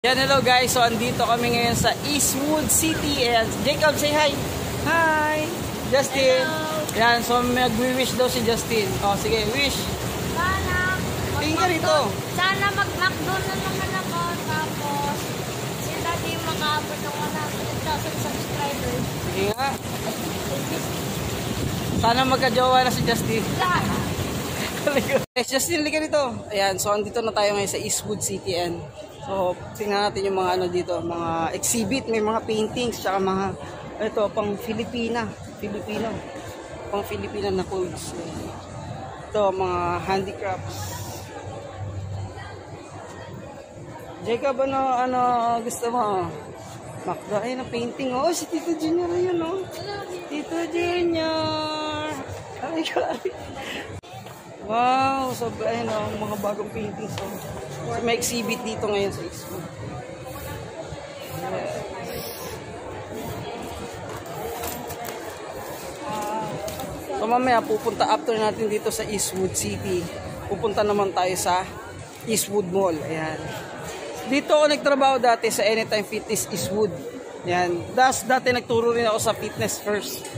Yan, hello guys. So, andito kami ngayon sa Eastwood City. And Jacob, say hi. Hi. Justin. Hello. Yan, so mag-wish daw si Justin. O, sige, wish. Sana Tingnan rito. Sana mag-McDo na naman ako. Tapos, si Daddy makaabot ng 100,000 subscribers. Sige nga. Sana magka-jowa na si Justin. Justin, liga dito. Ayan, so andito na tayo ngayon sa Eastwood City. And so, tingnan natin yung mga ano dito, mga exhibit, may mga paintings, tsaka mga, ito, pang Filipino, pang Filipina na clothes. Ito, mga handicrafts. Jacob, ano gusto mo? Makda, ay, na painting. Oh, si Tito Junior yun, oh. Tito Junior. Ay, wow, so, ayun, oh, mga bagong paintings, oh. So, may exhibit dito ngayon sa Eastwood. Yes. So mamaya pupunta after natin dito sa Eastwood City. Pupunta naman tayo sa Eastwood Mall. Ayan. Dito ako nagtrabaho dati sa Anytime Fitness Eastwood. Ayan. Dati nagturo rin ako sa Fitness First.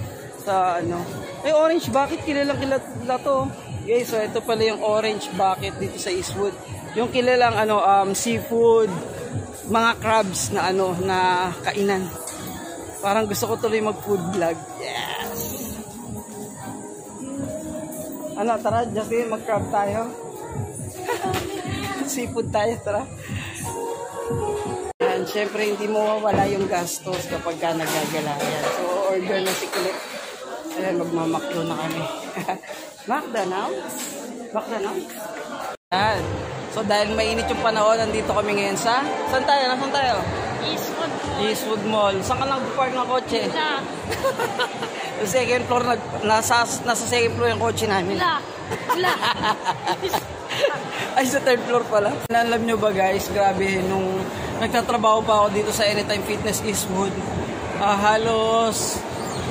Sa ano. Ay, orange bucket. Kilalang-kilala to. Okay, so ito pala yung orange bucket dito sa Eastwood. Yung kilalang seafood, mga crabs na na kainan. Parang gusto ko tuloy mag-food vlog. Yes. Tara, Justin, mag-crab tayo. Seafood tayo, tara. Yan, syempre hindi mo mawala yung gastos kapag ka nagagala. Yan. So, order na si Kulit. Ayan, magmamaklo na kami. McDonald's? Yan. So dahil mainit yung panahon, nandito kami ngayon sa... Saan tayo? Nasaan tayo? Eastwood Mall. Eastwood Mall. Saan ka nag-park ng kotse? Wala. Sa second floor, nasa second floor yung kotse namin. Wala. Ay, sa third floor pala. Alam nyo ba guys, grabe, nung nagtatrabaho pa ako dito sa Anytime Fitness Eastwood, halos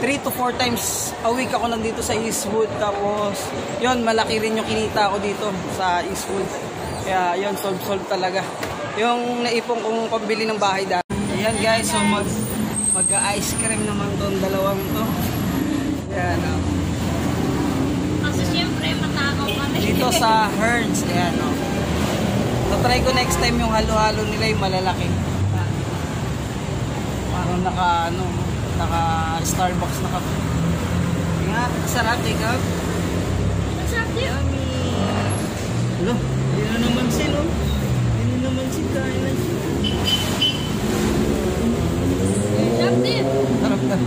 3 to 4 times a week ako nandito sa Eastwood. Tapos, yun, malaki rin yung kinita ko dito sa Eastwood. Kaya yun, solve talaga. Yung naipong kong pambili ng bahay dati. Ayan guys, so mag-ice cream naman doon, dalawang to. Ayan. Kasi siyempre, matakaw kami. Dito sa Herds, ayan o. So try ko next time yung halo-halo nila yung malalaki. Parang naka Starbucks na kape. Nga, sarap, Jacob. Masarap din. Hello, hindi na naman sila. Hindi na naman sila. Masarap din. Sarap na.